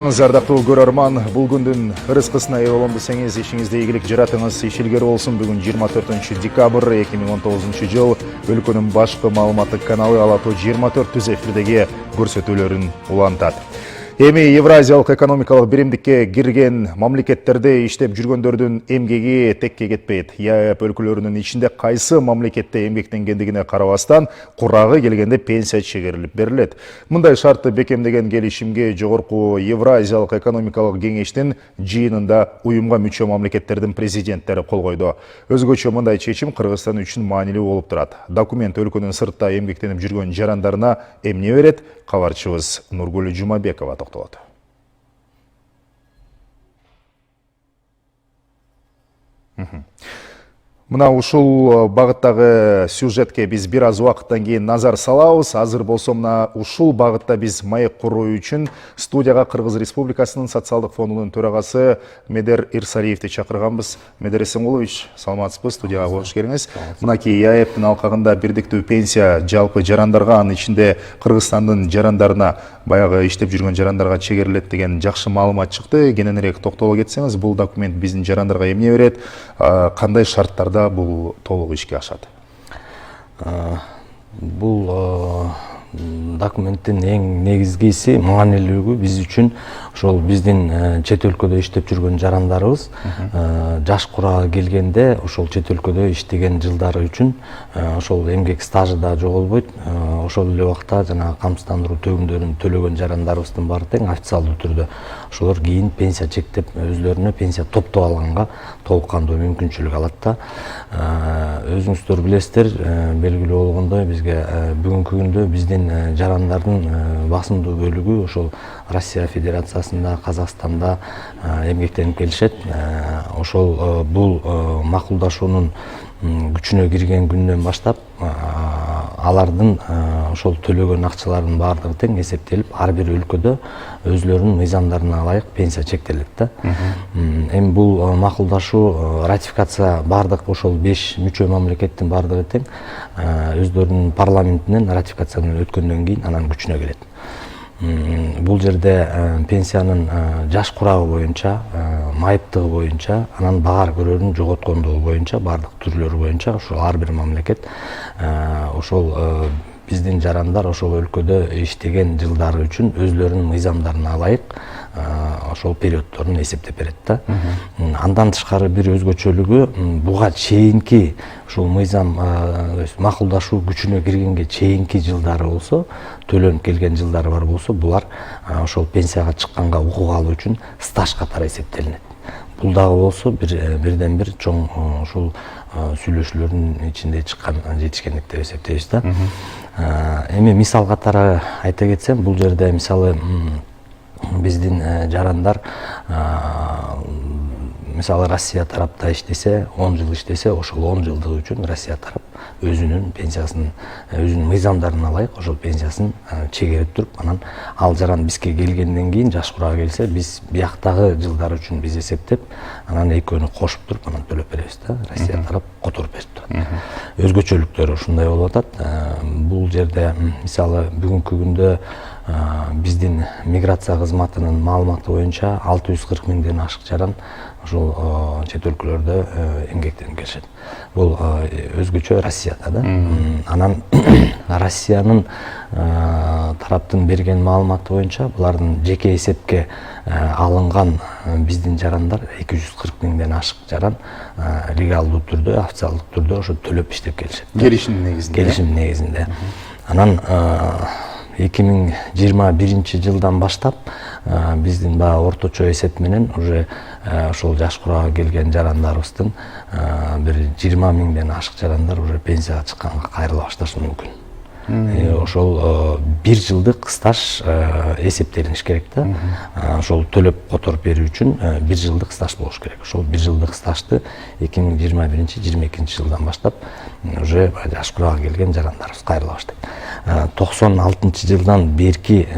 Зардактуу көрөрман, бул күндүн ырыскысына ээ болом десеңиз, ишиңизде ийгилик жаратыңыз, ишилгер болсун. Бүгүн 24 декабрь 2019 жыл. Өлкөнүн башкы маалыматтык каналы Ала Тоо 24 түз эфирдеги көрсөтүүлөрүн улантат. Эми Евразиялык экономикалык биримдикке кирген мамлекеттерде иштеп жүргөндөрдүн эмгеги текке кетпейт. ЕАЭП өлкөлөрүнүн ичинде кайсы мамлекетте эмгектенгендигине карабастан, курагы келгенде пенсия чегерилип берилет. Мындай шартты бекемдеген келишимге жогорку Евразиялык экономикалык кеңештин жыйынында уюмга мүчө мамлекеттердин президенттери кол койду. Өзгөчө мындай чечим Кыргызстан үчүн маанилүү болуп турат. Документ өлкөнүн сыртта эмгектенип жүргөн жарандарына эмне берет? Кабарчыбыз Нургүл Жумабекова токтолот. Мына ушул багыттагы сюжетке биз бир аз убакыттан кийин назар салабыз. Азыр болсо мына ушул багытта биз маек куруу үчүн студияга Кыргыз Республикасынын социалдык фондунун төрагасы Медер Ирсалиевди чакырганбыз. Медер Эсенкулович, саламатсызбы? Студияга кош келиңиз. Мынакей ЕАЭПтин алкагында бирдиктүү пенсия жалпы жарандарга, анын ичинде Кыргызстандын жарандарына, баягы иштеп жүргөн жарандарга чегерилет деген жакшы маалымат чыкты. Кененирээк токтоло кетсеңиз, бул документ биздин жарандарга эмне берет? Кандай шарттарда бул толук ишке ашат? Бул документтин эң негизгиси, маанилүүлүгү биз үчүн ошол биздин чет өлкөдө иштеп жүргөн жарандарыбыз жаш курагы келгенде ошол чет өлкөдө иштеген жылдары үчүн ошол эмгек стажы да жоголбойт. Ошол эле убакта жана камсыздандыруу төгүмдөрүн төлөгөн жарандарыбыздын баары тең официалдуу түрдө ошолор кийин пенсия чектеп өзлөрүнө пенсия топтоп алганга толук кандуу мүмкүнчүлүк алат да. Өзүңүздөр билесиздер, белгилүү болгондой, бизге бүгүнкү күндө биздин жарандардын басымдуу бөлүгү ошол Россия Федерациясында, Казакстанда эмгектенип келишет. Ошол бул макулдашуунун күчүнө кирген күндөн баштап алардын ошол төлөгөн акчаларынын баардыгы тең эсептелип, ар бир өлкөдө өзлөрүнүн мыйзамдарына ылайык пенсия чектелет да. Эми бул макулдашуу, ратификация баардык ошол 5 мүчө мамлекеттин баардыгы тең өздөрүнүн парламентинен ратификациядан өткөндөн кийин анан күчүнө кирет. Бул жерде пенсиянын жаш курагы боюнча, майыптыгы боюнча, анан баар көрөрүн жоготкондугу боюнча, баардык түрлөрү боюнча ошол ар бир мамлекет ошол биздин жарандар ошол өлкөдө иштеген жылдары үчүн өзлөрүнүн мыйзамдарына ылайык ошол периоддорун эсептеп берет да. Андан тышкары бир өзгөчөлүгү, буга чейинки ушул мыйзам макулдашуу күчүнө киргенге чейинки жылдары болсо, төлөнүп келген жылдары бар болсо, булар ошол пенсияга чыкканга укук алуу үчүн стаж катары эсептелинет. Бул дагы болсо бирден бир чоң ушул сүйлөшүүлөрдүн ичинде чыккан жетишкендик деп эсептейбиз да. Эми мисал катары айта кетсем, бул жерде мисалы биздин жарандар мисалы Россия тарапта иштесе, 10 жыл иштесе, ошол 10 жылдыгы үчүн Россия тарап өзүнүн пенсиясын, өзүнүн мыйзамдарына ылайык ошол пенсиясын чегерип туруп, анан ал жаран бизге келгенден кийин жаш курагы келсе, биз бияктагы жылдар үчүн биз эсептеп, анан экөөнү кошуп туруп, анан төлөп беребиз да. Россия тарап которуп берип турат. Өзгөчөлүктөрү ушундай болуп атат. Бул жерде мисалы бүгүнкү күндө биздин миграция кызматынын маалыматы боюнча 640 миңден ашык жаран ошол чет өлкөлөрдө эмгектенип келишет. Бул өзгөчө Россияда да. Анан Россиянын тараптын берген маалыматы боюнча булардын жеке эсепке алынган биздин жарандар 240 миңден ашык жаран легалдуу түрдө, официалдык түрдө ошо төлөп иштеп келишет. Келишим негизинде. Келишим негизинде. Анан 2021 жылдан баштап биздин баягы орточо эсеп менен уже ошол жаш курагы келген жарандарыбыздын бир 20 миңден ашык жарандар уже пенсияга чыкканга кайрыла башташы мүмкүн. Ошол 1 жылдык стаж эсептелиниш керек да. Ошол төлөп которуп берүү үчүн 1 жылдык стаж болуш керек. Ошол 1 жылдык стажды 2021-22 жылдан баштап уже жаш курагы келген жарандарыбыз кайрыла баштайт. 96 жылдан берки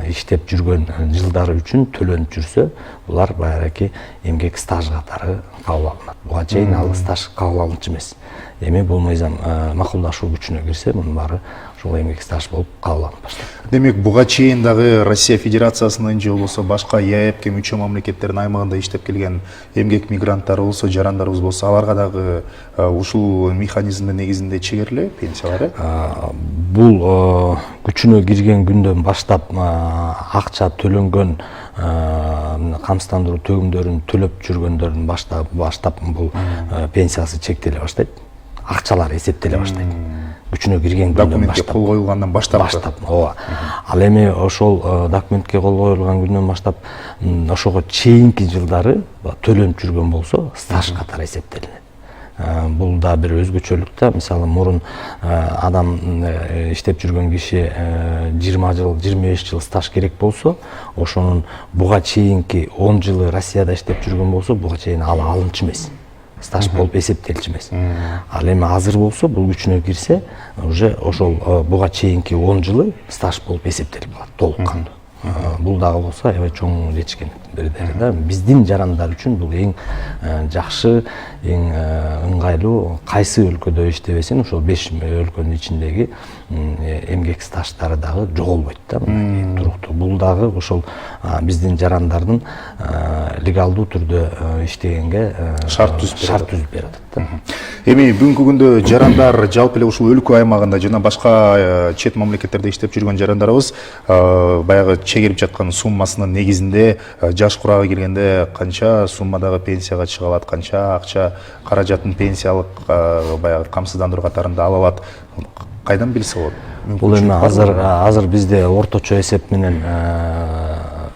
иштеп жүргөн жылдары үчүн төлөнүп жүрсө, булар баягы эмгек стаж катары кабыл алынат. Буга чейин ал стаж кабыл алынчу эмес. Эми бул мыйзам макулдашуу күчүнө кирсе, мунун баары ошол эмгек стаж болуп кабыл алынып баштайт. Демек, буга чейин дагы Россия Федерациясынын же болбосо башка ЕАЭПке мүчө мамлекеттердин аймагында иштеп келген эмгек мигранттары болсо, жарандарыбыз болсо, аларга дагы ушул механизмдин негизинде чегерилеби пенсиялары? Бул күчүнө кирген күндөн баштап акча төлөнгөн камсыздандыруу төгүмдөрүн төлөп жүргөндөрдүн баштап бул пенсиясы чектеле баштайт. Акчалар эсептеле баштайт. Күчүнө кирген күндөн баштап. Документке кол коюлгандан баштап. Ооба. Ал эми ошол документке кол коюлган күндөн баштап ошого чейинки жылдары төлөнүп жүргөн болсо, стаж катары эсептелинет. Бул да бир өзгөчөлүк да. Мисалы, мурун адам иштеп жүргөн киши 20 жыл, 25 жыл стаж керек болсо, ошонун буга чейинки 10 жылы Россияда иштеп жүргөн болсо, буга чейин ал алынчу эмес. Стаж болуп эсептелчү эмес. Ал эми азыр болсо, бул күчүнө кирсе, уже ошол буга чейинки 10 жылы стаж болуп эсептелип калат толук кандуу. Бул дагы болсо аябай чоң жетишкендик берди да. Биздин жарандар үчүн бул эң жакшы, эң ыңгайлуу, кайсы өлкөдө иштебесин, ошол 5 өлкөнүн ичиндеги эмгек стаждары дагы жоголбойт да. Туруктуу. Бул дагы ошол биздин жарандардын легалдуу түрдө иштегенге шарт түзүп берип атат да. Эми бүгүнкү күндө жарандар жалпы эле ушул өлкө аймагында жана башка чет мамлекеттерде иштеп жүргөн жарандарыбыз баягы чегерип жаткан суммасынын негизинде жаш курагы келгенде канча суммадагы пенсияга чыга алат, канча акча каражатын пенсиялык баягы камсыздандыруу катарында ала алат, кайдан билсе болот? Бул эми азыр бизде орточо эсеп менен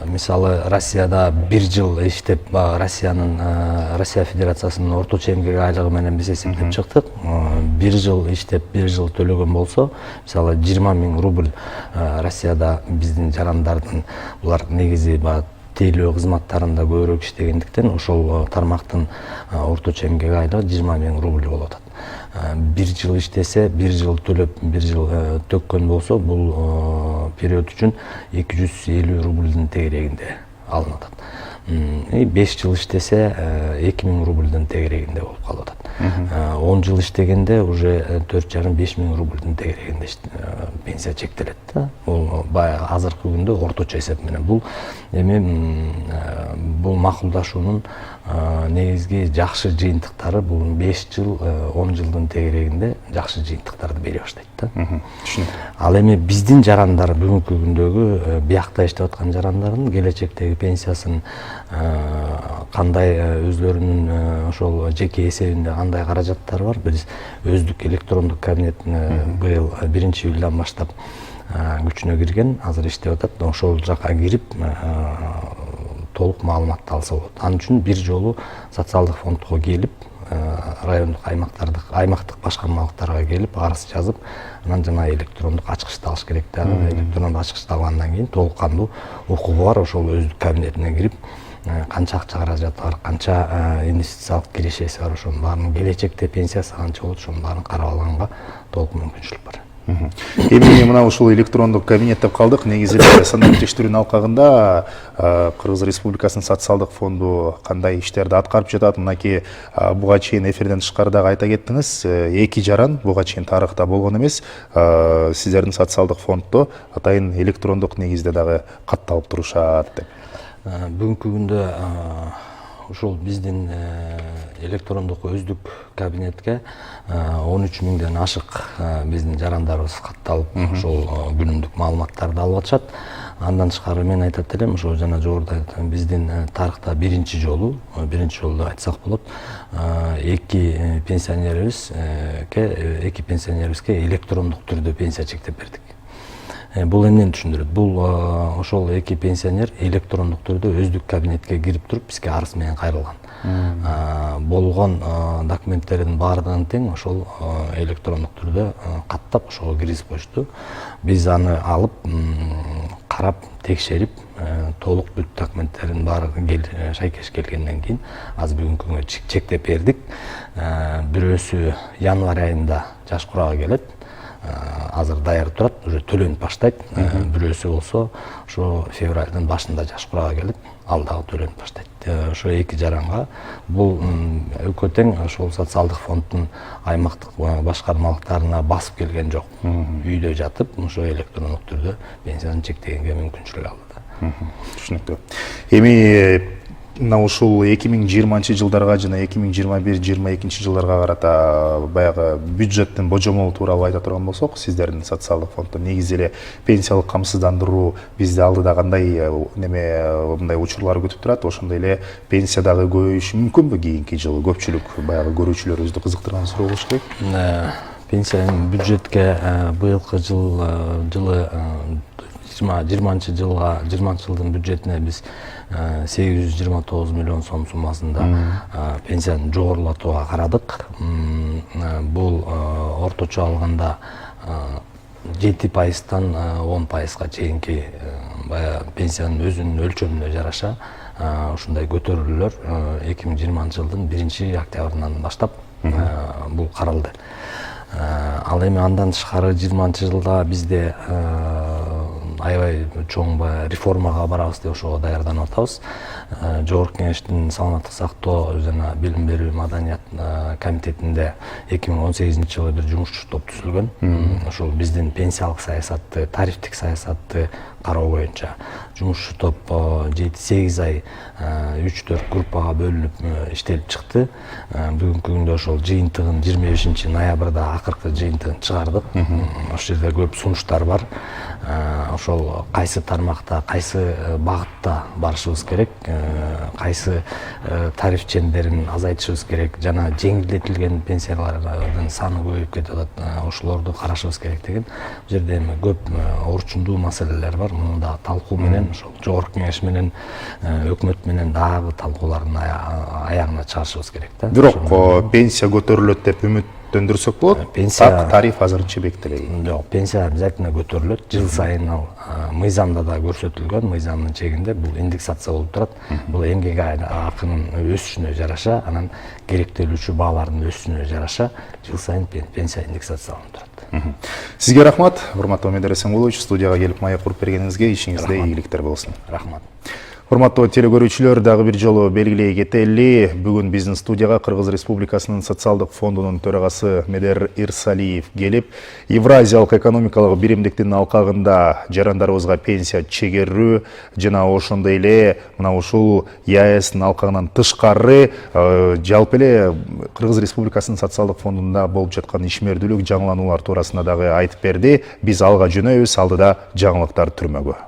мисалы Россияда 1 жыл иштеп Россия Федерациясынын орточо эмгек айлыгы менен биз эсептеп чыктык. 1 жыл иштеп 1 жыл төлөгөн болсо, мисалы 20 000 рубль Россияда биздин жарандардын булар негизи тейлөө кызматтарында көбүрөөк иштегендиктен ошол тармактын орточо эмгек айлыгы 20 000 рубль болуп атат. 1 жыл иштесе, 1 жыл төлөп, 1 жыл төккөн болсо, бул период үчүн 250 рубльдин тегерегинде алынып атат. 5 жыл иштесе 2000 рубльдин тегерегинде болуп калып атат. 10 жыл иштегенде уже 4,5-5 000 рубльдин тегерегинде пенсия чектелет да. Бул баягы азыркы күндө орточо эсеп менен. Бул эми бул макулдашуунун негизги жакшы жыйынтыктары бул 5 жыл, 10 жылдын тегерегинде жакшы жыйынтыктарды бере баштайт да. Ал эми биздин жарандар бүгүнкү күндөгү биякта иштеп аткан жарандардын келечектеги пенсиясын кандай өзлөрүнүн ошол жеке эсебинде кандай каражаттары бар, биз өздүк электрондук кабинет быйыл 1-июлдан баштап күчүнө кирген, азыр иштеп атат. Ошол жака кирип толук маалыматты алса болот. Ал үчүн бир жолу социалдык фондко келип, райондук аймактык башкармалыктарга келип, арыз жазып, анан жана электрондук ачкычты алыш керек да. Электрондук ачкычты алгандан кийин толук кандуу укугу бар, ошол өздүк кабинетине кирип, канча акча каражаты бар, канча инвестициялык кирешеси бар, ошонун баарын, келечекте пенсиясы канча болот, ошонун баарын карап алганга толук мүмкүнчүлүк бар. Эми мына ушул электрондук кабинет деп калдык. Негизи саналык тештирүүнүн алкагында Кыргыз Республикасынын социалдык фонду кандай иштерди аткарып жатат? Мынакей буга чейин эфирден тышкарыдагы айта кеттиңиз, 2 жаран буга чейин тарыхта болгон эмес. Сиздердин социалдык фонддо атайын электрондук негизде дагы катталып турушат деп. Бүгүнкү күндө ушул биздин электрондук өздүк кабинетке 13 000ден ашык биздин жарандарыбыз катталып, ошол күнүмдүк маалыматтарды алып атышат. Андан тышкары мен айтат элем, ошо жана жогоруда биздин тарыхта биринчи жолу деп айтсак болот, 2 пенсионерибизге электрондук түрдө пенсия чектеп бердик. Бул эмнени түшүндүрөт? Бул ошол 2 пенсионер электрондук түрдө өздүк кабинетке кирип туруп бизге арыз менен кайрылган. Болгон документтердин баардыгын тең ошол электрондук түрдө каттап ошого киргизип коюшту. Биз аны алып, карап, текшерип, толук бүт документтердин баардыгы шайкеш келгенден кийин азыр бүгүнкү күнгө чектеп бердик. Бирөөсү январь айында жаш курагы келет. Азыр даяр турат, уже төлөнүп баштайт. Бирөөсү болсо ошо февралдын башында жаш курагы келет. ал дагы төлөнүп баштайт. Ошо 2 жаранга бул экөө тең ошол социалдык фонддун аймактык башкармалыктарына басып келген жок. Үйдө жатып, ошо электрондук түрдө пенсияны чектегенге мүмкүнчүлүк алды. Түшүнүктүү. Эми мына ушул 2020-жылдарга жана 2021-22 жылдарга карата баягы бюджеттин божомолу тууралуу айта турган болсок, сиздердин социалдык фонддо негизи эле пенсиялык камсыздандыруу бизди алдыда кандай мындай учурлар күтүп турат, ошондой эле пенсия дагы көбөйүшү мүмкүнбү кийинки жылы? Көпчүлүк баягы көрүүчүлөрүбүздү кызыктырган суроо болуш керек. Пенсияның бюджетке быйылкы жылы 20 жылдын бюджетине биз 829 миллион сом суммасында пенсияны жогорулатууга карадык. Бул орточо алганда 7%-тан 10%-га чейинки пенсиянын өзүнүн өлчөмүнө жараша ушундай көтөрүүлөр 2020 жылдын 1-октябрынан баштап бул каралды. Ал эми андан тышкары 20 жылда бизде аябай чоң реформага барабыз деп ошого даярданып атабыз. Жогорку Кеңештин саламаттык сактоо жана билим берүү маданият комитетинде 2018 жылы бир жумушчу топ түзүлгөн. Ошол биздин пенсиялык саясатты, тарифтик саясатты кароо боюнча жумушчу топ 7-8 ай 3-4 группага бөлүнүп иштелип чыкты. Бүгүнкү күндө ошол жыйынтыгын 25 ноябрда акыркы жыйынтыгын чыгардык. Ошол жерде көп сунуштар бар. Ошол кайсы тармакта, кайсы багытта барышыбыз керек, кайсы тариф чендерин азайтышыбыз керек жана жеңилдетилген пенсиялардын саны көбөйүп кетип атат. Ошолорду карашыбыз керек деген. Бул жерде эми көп орчундуу маселелер бар. Муну да талкуу менен ошол жогорку кеңеш менен өкмөт менен дагы талкуулардын аягына чыгарышыбыз керек да. Бирок пенсия көтөрүлөт деп үмүттөндүрсөк болот. Так тариф азырынча бекитилген. Жок, пенсия обязательно көтөрүлөт. Жыл сайын ал мыйзамда да көрсөтүлгөн, мыйзамдын чегинде бул индексация болуп турат. Бул эмгек акынын өсүшүнө жараша, анан керектелүүчү баалардын өсүшүнө жараша жыл сайын пенсия индексацияланып турат. Сизге рахмат, урматтуу Медар Эсенгулович, студияга келип маек куруп бергениңизге, ишиңизде ийгиликтер болсун. Рахмат. Урматтуу телекөрүүчүлөр, дагы бир жолу белгилей кетели. Бүгүн биздин студияга Кыргыз Республикасынын социалдык фондунун төрагасы Медер Ирсалиев келип, Евразиялык экономикалык биримдиктин алкагында жарандарыбызга пенсия чегерүү жана ошондой эле мына ушул ЕАЭСтин алкагынан тышкары жалпы эле Кыргыз Республикасынын социалдык фондунда болуп жаткан ишмердүүлүк, жаңылануулар туурасында дагы айтып берди. Биз алга жөнөйбүз, алдыда жаңылыктар түрмөгү.